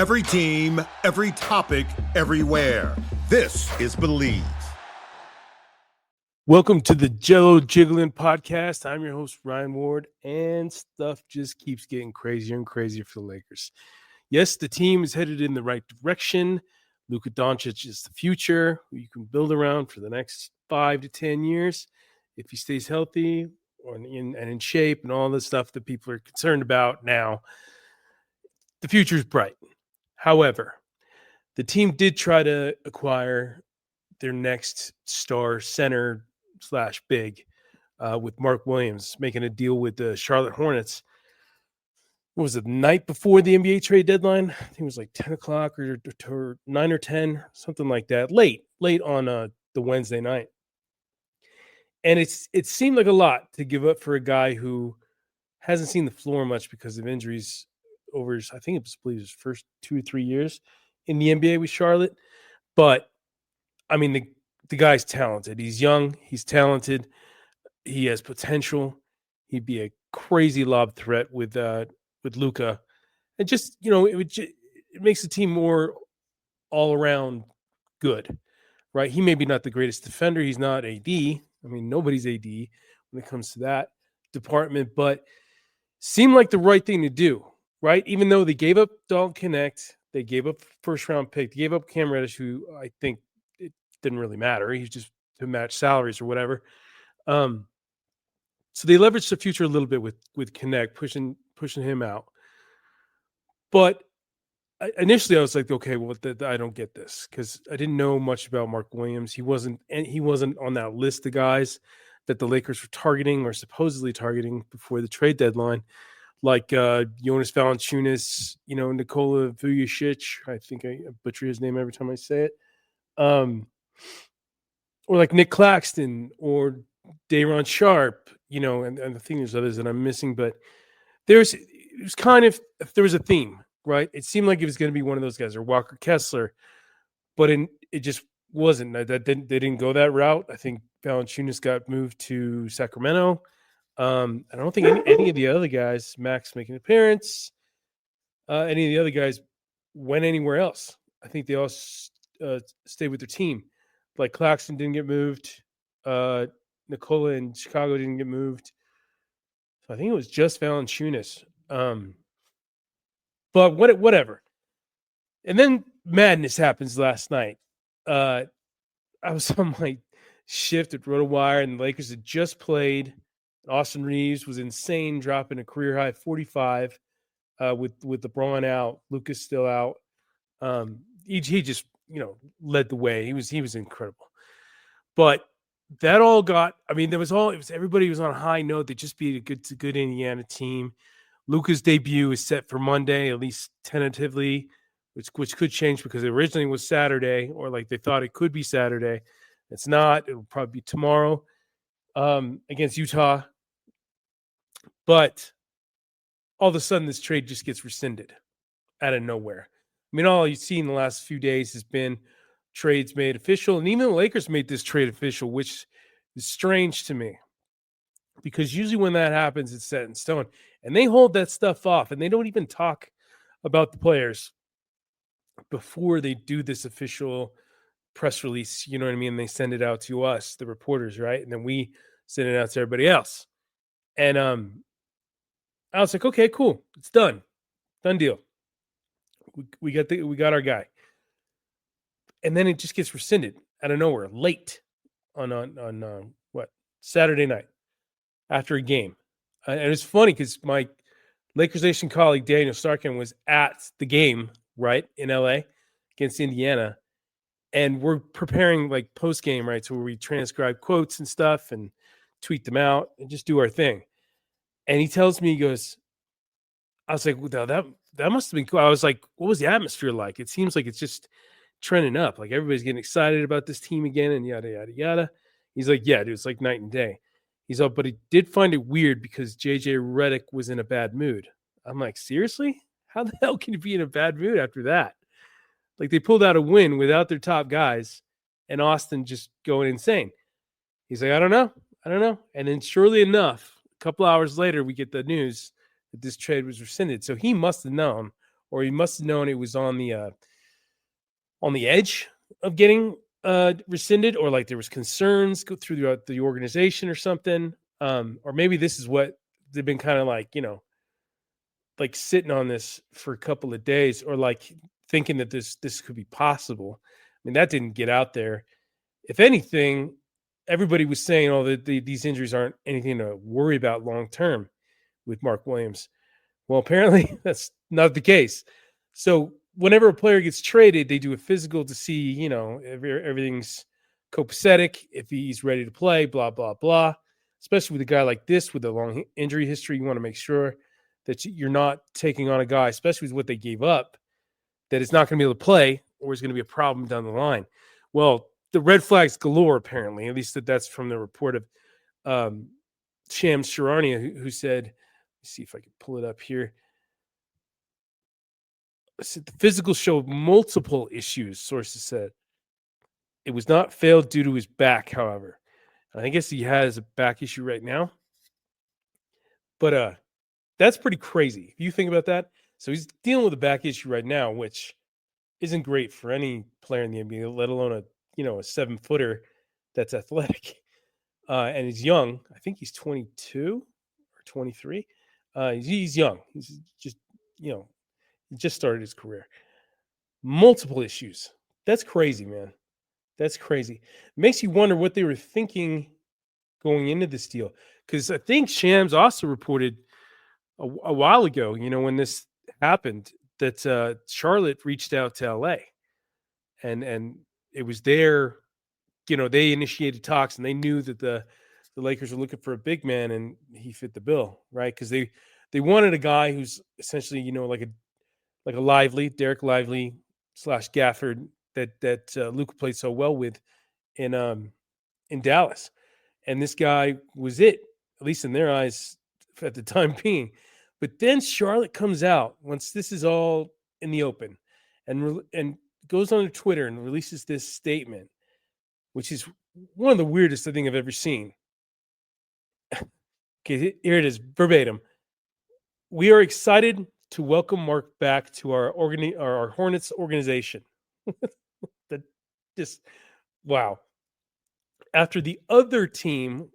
Every team, every topic, everywhere. This is Believe. Welcome to the Jello Jiggling Podcast. I'm your host, Ryan Ward, and stuff just keeps getting crazier and crazier for the Lakers. Yes, the team is headed in the right direction. Luka Doncic is the future, who you can build around for the next 5 to 10 years if he stays healthy and in shape and all the stuff that people are concerned about now. The future is bright. However, the team did try to acquire their next star center / big with Mark Williams, making a deal with the Charlotte Hornets. What was it, the night before the NBA trade deadline? I think it was like 10 o'clock or 9 or 10, something like that. Late on the Wednesday night. And it seemed like a lot to give up for a guy who hasn't seen the floor much because of injuries over his, I think it was his first 2 or 3 years in the NBA with Charlotte. But, I mean, the guy's talented. He's young. He's talented. He has potential. He'd be a crazy lob threat with Luka, and just it makes the team more all around good, right? He may be not the greatest defender. He's not AD. I mean, nobody's AD when it comes to that department, but seemed like the right thing to do, right? Even though they gave up Dalton Knecht, they gave up first round pick, they gave up Cam Reddish, who I think it didn't really matter. He's just to match salaries or whatever. So they leveraged the future a little bit with Knecht, pushing him out. But initially I was like, okay, well, I don't get this because I didn't know much about Mark Williams. He wasn't on that list of guys that the Lakers were targeting or supposedly targeting before the trade deadline, like Jonas Valanciunas, Nikola Vujacic. I think I butcher his name every time I say it. Or like Nick Claxton or Day'Ron Sharp, and I think there's others that I'm missing, but there was a theme, right? It seemed like it was going to be one of those guys or Walker Kessler, but it just wasn't. They didn't go that route. I think Valanciunas got moved to Sacramento. I don't think any of the other guys, Max making an appearance, any of the other guys went anywhere else. I think they all stayed with their team. Like Claxton didn't get moved. Nikola in Chicago didn't get moved. So I think it was just Valanciunas. But whatever. And then madness happens last night. I was on my shift at RotoWire, and the Lakers had just played. Austin Reeves was insane, dropping a career high 45 with LeBron out, Luka's still out. He just led the way. He was incredible. But that all got. I mean, everybody was on a high note. They just beat a good Indiana team. Luka's debut is set for Monday, at least tentatively, which could change because it originally was Saturday, or like they thought it could be Saturday. It's not. It'll probably be tomorrow against Utah. But all of a sudden, this trade just gets rescinded out of nowhere. I mean, all you've seen in the last few days has been trades made official, and even the Lakers made this trade official, which is strange to me because usually when that happens, it's set in stone, and they hold that stuff off, and they don't even talk about the players before they do this official press release. You know what I mean? They send it out to us, the reporters, right? And then we send it out to everybody else. And I was like, okay, cool, it's done deal. We got our guy. And then it just gets rescinded out of nowhere, late on Saturday night after a game. And it's funny because my Lakers Nation colleague Daniel Starkin was at the game, right, in LA against Indiana, and we're preparing like post game, right, so where we transcribe quotes and stuff and tweet them out and just do our thing. And he tells me, he goes, I was like, well, that must have been cool. I was like, what was the atmosphere like? It seems like it's just trending up. Like everybody's getting excited about this team again and yada, yada, yada. He's like, yeah, dude, it's like night and day. He's like, but he did find it weird because JJ Redick was in a bad mood. I'm like, seriously? How the hell can you be in a bad mood after that? Like they pulled out a win without their top guys and Austin just going insane. He's like, I don't know. And then surely enough, a couple hours later, we get the news that this trade was rescinded. So he must have known, or he must have known it was on the edge of getting rescinded, or like there was concerns go throughout the organization or something. Or maybe this is what they've been kind of like, like sitting on this for a couple of days, or like thinking that this could be possible. I mean, that didn't get out there. If anything, everybody was saying, "Oh, these injuries aren't anything to worry about long term with Mark Williams." Well, apparently that's not the case. So whenever a player gets traded, they do a physical to see, if everything's copacetic, if he's ready to play, blah, blah, blah. Especially with a guy like this with a long injury history, you want to make sure that you're not taking on a guy, especially with what they gave up, that is not going to be able to play or is going to be a problem down the line. Well, the red flags galore, apparently, at least that's from the report of Shams Charania, who said, let's see if I can pull it up here. The physical showed multiple issues, sources said. It was not failed due to his back, however. I guess he has a back issue right now. But that's pretty crazy if you think about that. So he's dealing with a back issue right now, which isn't great for any player in the NBA, let alone a 7-footer that's athletic. And he's young. I think he's 22 or 23. He's young. He's just, he just started his career. Multiple issues. That's crazy, man. That's crazy. It makes you wonder what they were thinking going into this deal. Because I think Shams also reported a while ago, when this happened, that Charlotte reached out to LA. And it was there, they initiated talks, and they knew that the Lakers were looking for a big man, and he fit the bill, right? Because they wanted a guy who's essentially, like a Lively, Derek Lively / Gafford that Luka played so well with in Dallas. And this guy was it, at least in their eyes at the time being. But then Charlotte comes out once this is all in the open and goes on Twitter and releases this statement, which is one of the weirdest I think I've ever seen. Okay, here it is, verbatim. We are excited to welcome Mark back to our Hornets organization. That just, wow. After the other team,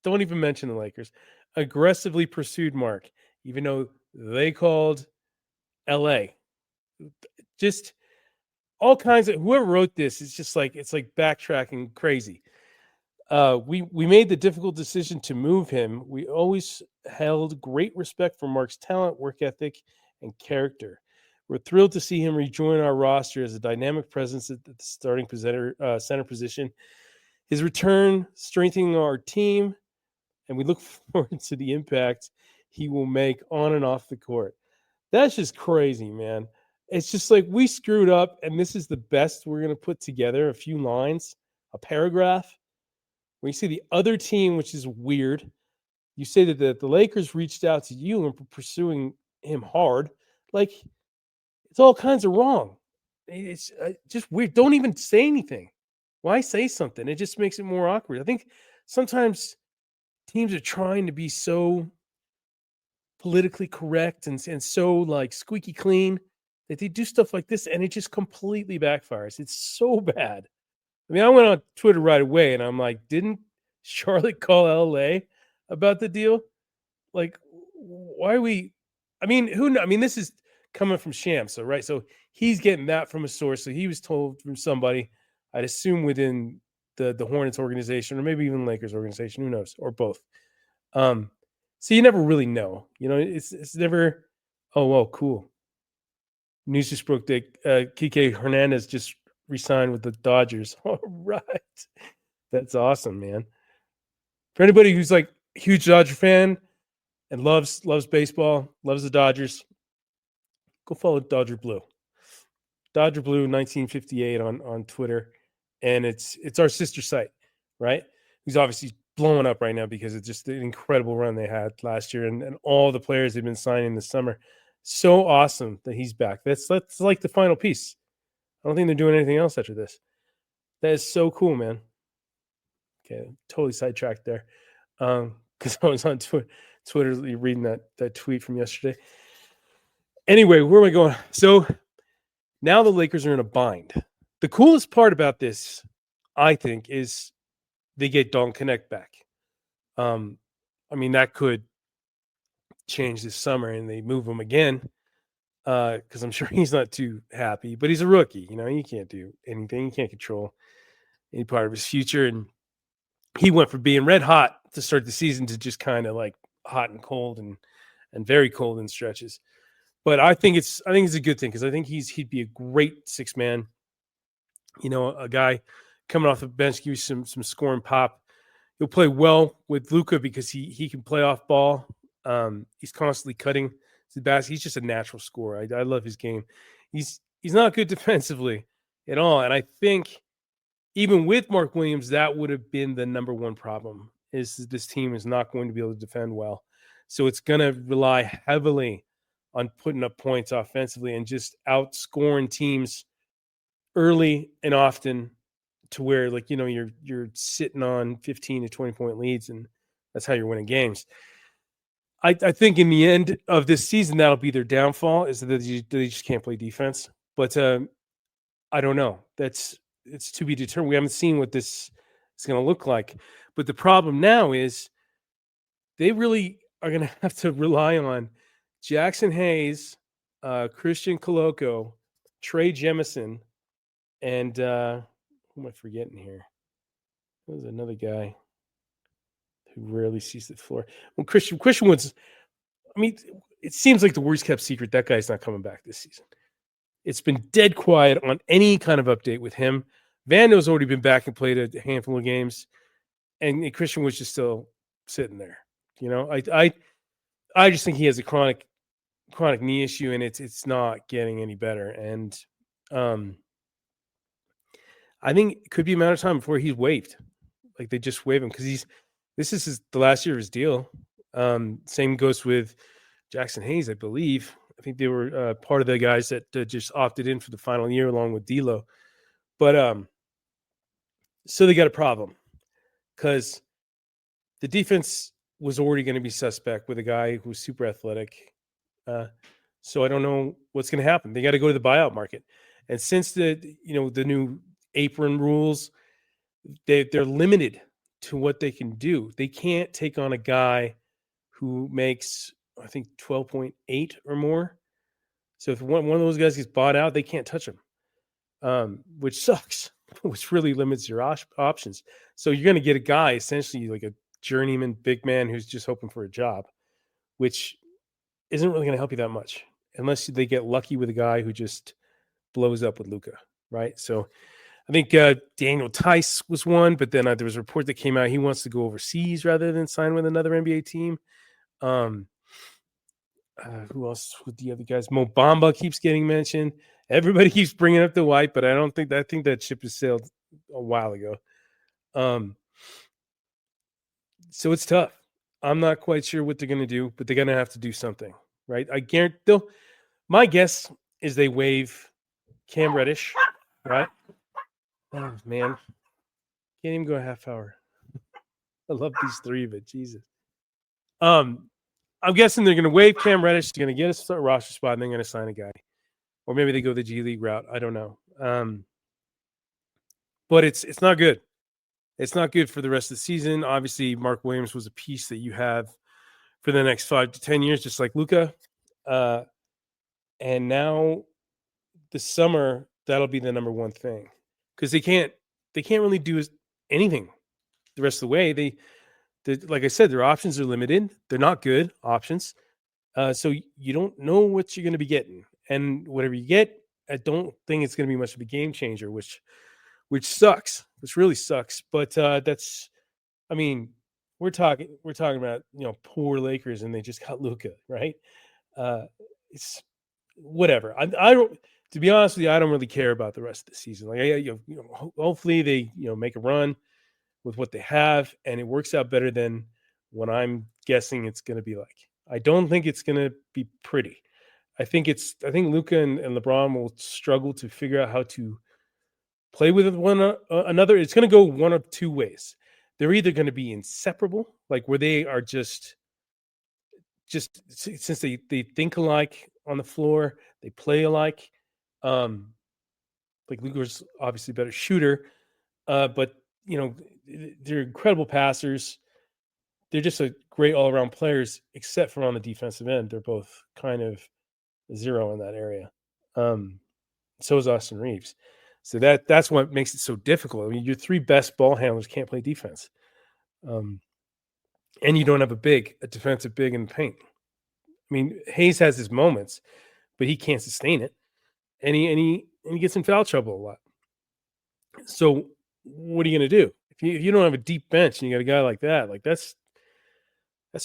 don't even mention the Lakers, aggressively pursued Mark, even though they called LA. Just all kinds of, whoever wrote this is just like, it's like backtracking crazy. We made the difficult decision to move him. We always held great respect for Mark's talent, work ethic, and character. We're thrilled to see him rejoin our roster as a dynamic presence at the starting center position. His return strengthening our team, and we look forward to the impact he will make on and off the court. That's just crazy, man. It's just like we screwed up, and this is the best we're going to put together, a few lines, a paragraph. When you see the other team, which is weird, you say that the Lakers reached out to you and were pursuing him hard. Like, it's all kinds of wrong. It's just weird. Don't even say anything. Why say something? It just makes it more awkward. I think sometimes teams are trying to be so politically correct and so like squeaky clean that they do stuff like this, and it just completely backfires. It's so bad. I mean, I went on Twitter right away, and I'm like, didn't Charlotte call LA about the deal? Like, why are we? I mean, this is coming from Shams, right? So he's getting that from a source. So he was told from somebody, I'd assume within the Hornets organization, or maybe even Lakers organization, who knows, or both. So you never really know. It's never, oh, well, cool. News just broke that Kike Hernandez just re-signed with the Dodgers. All right. That's awesome, man. For anybody who's like a huge Dodger fan and loves baseball, loves the Dodgers, go follow Dodger Blue. Dodger Blue 1958 on Twitter. And it's our sister site, right? Who's obviously blowing up right now because it's just an incredible run they had last year and all the players they've been signing this summer. So awesome that he's back. That's like the final piece. I don't think they're doing anything else after this. That is so cool, man. Okay, totally sidetracked there. Because I was on Twitter reading that tweet from yesterday. Anyway, where am I going? So now the Lakers are in a bind. The coolest part about this, I think, is they get Dalton Knecht back. I mean, that could change this summer and they move him again because I'm sure he's not too happy, but he's a rookie. You know, he can't do anything. He can't control any part of his future. And he went from being red hot to start the season to just kind of like hot and cold and very cold in stretches. But I think it's a good thing because I think he'd be a great six man. You know, a guy coming off the bench, give you some scoring pop. He'll play well with Luka because he can play off ball. He's constantly cutting the basket. He's just a natural scorer. I love his game. He's not good defensively at all, and I think even with Mark Williams, that would have been the number one problem. Is this team is not going to be able to defend well, so it's going to rely heavily on putting up points offensively and just outscoring teams early and often to where, like, you know, you're sitting on 15 to 20 point leads and that's how you're winning games. I think in the end of this season, that'll be their downfall is that they just can't play defense. But I don't know. It's to be determined. We haven't seen what this is going to look like. But the problem now is they really are going to have to rely on Jackson Hayes, Christian Coloco, Trey Jemison, and who am I forgetting here? There's another guy who rarely sees the floor. Well, Christian Woods, I mean, it seems like the worst kept secret. That guy's not coming back this season. It's been dead quiet on any kind of update with him. Vando's already been back and played a handful of games, and Christian Woods just still sitting there. You know, I just think he has a chronic knee issue, and it's not getting any better. And I think it could be a matter of time before he's waived. Like they just waive him because this is the last year of his deal. Same goes with Jackson Hayes, I believe. I think they were part of the guys that just opted in for the final year along with D'Lo. But so they got a problem because the defense was already going to be suspect with a guy who's super athletic. So I don't know what's going to happen. They got to go to the buyout market. And since the new apron rules, they're limited to what they can do. They can't take on a guy who makes, I think, 12.8 or more. So if one of those guys gets bought out, they can't touch him, which sucks, which really limits your options. So you're going to get a guy essentially like a journeyman big man who's just hoping for a job, which isn't really going to help you that much unless they get lucky with a guy who just blows up with Luka, right? So I think Daniel Tice was one, but then there was a report that came out he wants to go overseas rather than sign with another NBA team. Who else with the other guys? Mo Bamba keeps getting mentioned. Everybody keeps bringing up the White, but I think that ship has sailed a while ago. So it's tough. I'm not quite sure what they're going to do, but they're going to have to do something, right? I guarantee. My guess is they waive Cam Reddish, right? Oh man, can't even go a half hour. I love these three, but Jesus. I'm guessing they're going to waive Cam Reddish. They're going to get a roster spot, and they're going to sign a guy, or maybe they go the G League route. I don't know. But it's not good. It's not good for the rest of the season. Obviously, Mark Williams was a piece that you have for the next 5 to 10 years, just like Luka. And now this summer, that'll be the number one thing because they can't really do anything the rest of the way. They like I said, their options are limited. They're not good options. So you don't know what you're going to be getting. And whatever you get, I don't think it's going to be much of a game changer, which sucks. Which really sucks. But that's, I mean, we're talking about, poor Lakers and they just got Luka, right? It's whatever. I don't, to be honest with you, I don't really care about the rest of the season. Like, hopefully they, make a run with what they have, and it works out better than what I'm guessing it's going to be like. I don't think it's going to be pretty. I think Luka and LeBron will struggle to figure out how to play with one another. It's going to go one of two ways. They're either going to be inseparable, like where they are just since they think alike on the floor. They play alike. Like Luka's obviously a better shooter, but they're incredible passers. They're just a great all around players, except for on the defensive end. They're both kind of zero in that area. So is Austin Reeves. So that's what makes it so difficult. I mean, your three best ball handlers can't play defense. And you don't have a defensive big in the paint. I mean, Hayes has his moments, but he can't sustain it. And he gets in foul trouble a lot. So what are you going to do? If you don't have a deep bench and you got a guy like that, like that's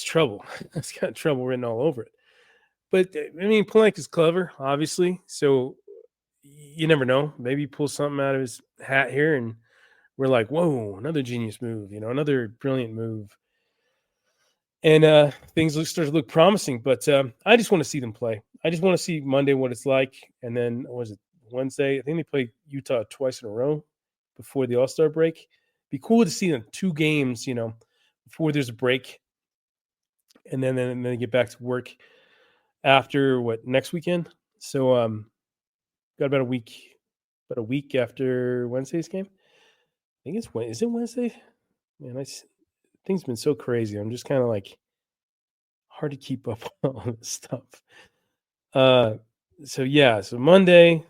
trouble. That's got trouble written all over it. But I mean, Plank is clever, obviously. So you never know. Maybe he pulls something out of his hat here, and we're like, "Whoa, another genius move! Another brilliant move." And things start to look promising. But I just want to see them play. I just want to see Monday what it's like, and then was it Wednesday? I think they play Utah twice in a row before the All-Star break. Be cool to see them 2 games, before there's a break, and then they get back to work after next weekend. So got about a week after Wednesday's game. I think is it Wednesday? Man, things been so crazy. I'm just kind of like hard to keep up on all this stuff. So Monday,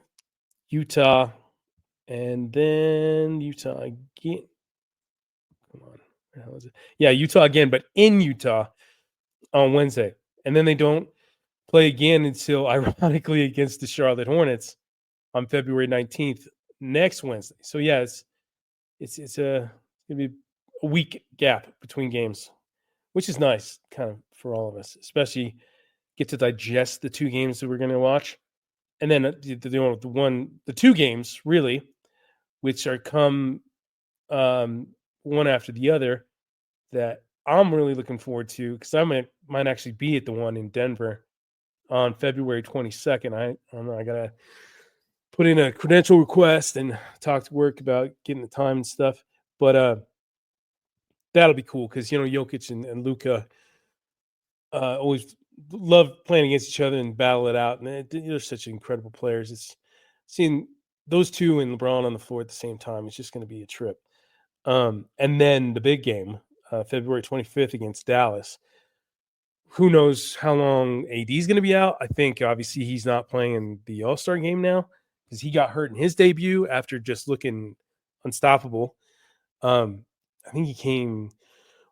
Utah, and then Utah again. Come on, where the hell is it? Yeah, Utah again, but in Utah on Wednesday, and then they don't play again until, ironically, against the Charlotte Hornets on February 19th, next Wednesday. So yeah, it's gonna be a week gap between games, which is nice, kind of for all of us, especially get to digest the 2 games that we're going to watch, and then the 2 games really, which are come one after the other, that I'm really looking forward to, because I might actually be at the one in Denver on February 22nd. I gotta put in a credential request and talk to work about getting the time and stuff. But that'll be cool because Jokic and Luka always love playing against each other and battle it out. And they're such incredible players. It's seeing those 2 and LeBron on the floor at the same time. It's just going to be a trip. And then the big game, February 25th against Dallas. Who knows how long AD is going to be out? I think obviously he's not playing in the All-Star game now because he got hurt in his debut after just looking unstoppable. I think he came,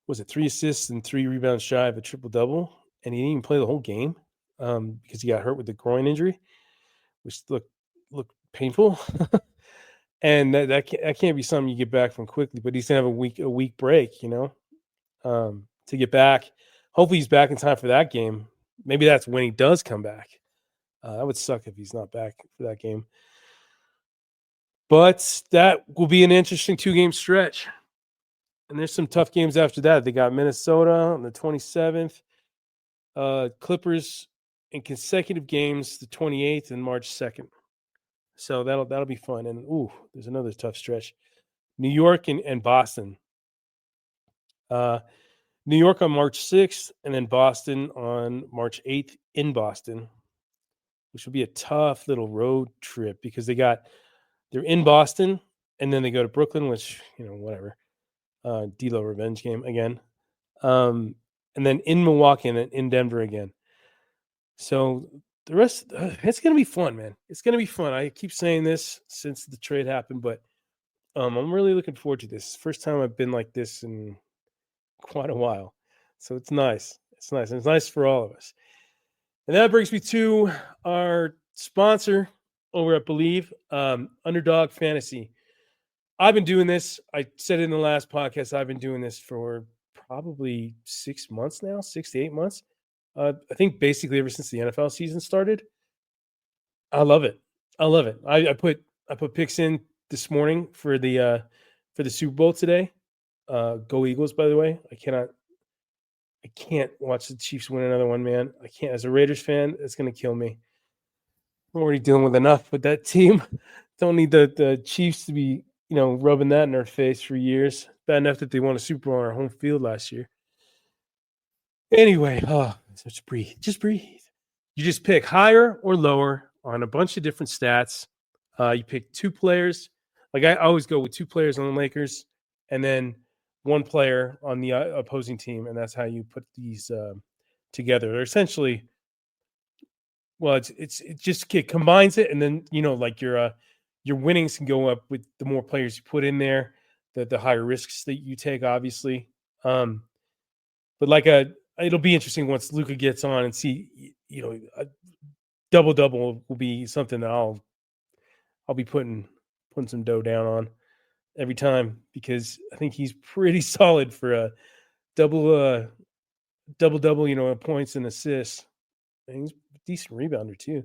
was it 3 assists and 3 rebounds shy of a triple-double, and he didn't even play the whole game because he got hurt with the groin injury, which looked painful. And that can't be something you get back from quickly, but he's going to have a week break, to get back. Hopefully he's back in time for that game. Maybe that's when he does come back. That would suck if he's not back for that game. But that will be an interesting 2-game stretch. And there's some tough games after that. They got Minnesota on the 27th. Clippers in consecutive games, the 28th and March 2nd. So that'll be fun. And there's another tough stretch. New York and Boston. New York on March 6th, and then Boston on March 8th in Boston, which will be a tough little road trip because they're in Boston, and then they go to Brooklyn, which, whatever. D-Lo revenge game again. And then in Milwaukee, and then in Denver again. So the rest, it's going to be fun, man. It's going to be fun. I keep saying this since the trade happened, but I'm really looking forward to this. First time I've been like this in quite a while. So it's nice. It's nice. And it's nice for all of us. And that brings me to our sponsor over at Believe, Underdog Fantasy. I've been doing this. I said it in the last podcast. I've been doing this for probably 6 months now, 6 to 8 months. I think basically ever since the NFL season started. I love it. I put picks in this morning for the Super Bowl today. Go Eagles, by the way. I can't watch the Chiefs win another one, man. I can't. As a Raiders fan, it's going to kill me. I'm already dealing with enough with that team. Don't need the Chiefs to be, rubbing that in our face for years. Bad enough that they won a Super Bowl on our home field last year. Anyway, just breathe. You just pick higher or lower on a bunch of different stats. You pick 2 players. Like I always go with 2 players on the Lakers, and then 1 player on the opposing team, and that's how you put these together. They're essentially, well, it just it combines it, and then like your winnings can go up with the more players you put in there, the higher risks that you take, obviously. But it'll be interesting once Luka gets on and see, a double will be something that I'll be putting some dough down on every time, because I think he's pretty solid for a double, points and assists. And he's a decent rebounder too.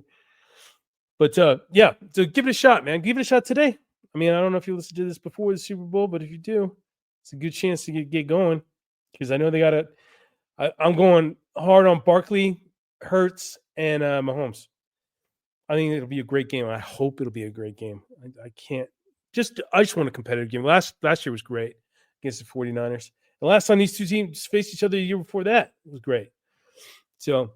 But yeah, so give it a shot, man. Give it a shot today. I mean, I don't know if you listened to this before the Super Bowl, but if you do, it's a good chance to get going, because I know they got I'm going hard on Barkley, Hurts, and Mahomes. I think it'll be a great game. I hope it'll be a great game. I just want a competitive game. Last year was great against the 49ers. The last time these two teams faced each other the year before that, it was great. So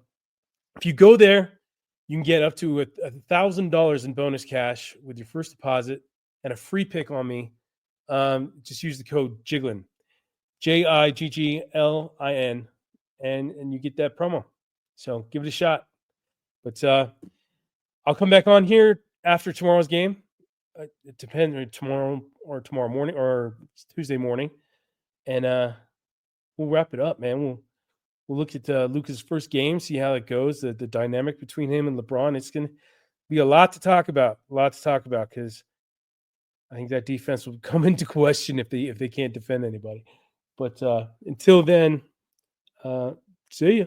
if you go there, you can get up to $1,000 in bonus cash with your first deposit and a free pick on me. Just use the code JIGGLIN, JIGGLIN, and you get that promo. So give it a shot. But I'll come back on here after tomorrow's game. It depends on tomorrow morning or Tuesday morning, and we'll wrap it up, man. We'll look at Luka's first game, see how it goes, the dynamic between him and LeBron. It's going to be a lot to talk about, because I think that defense will come into question if they can't defend anybody. But until then, see ya.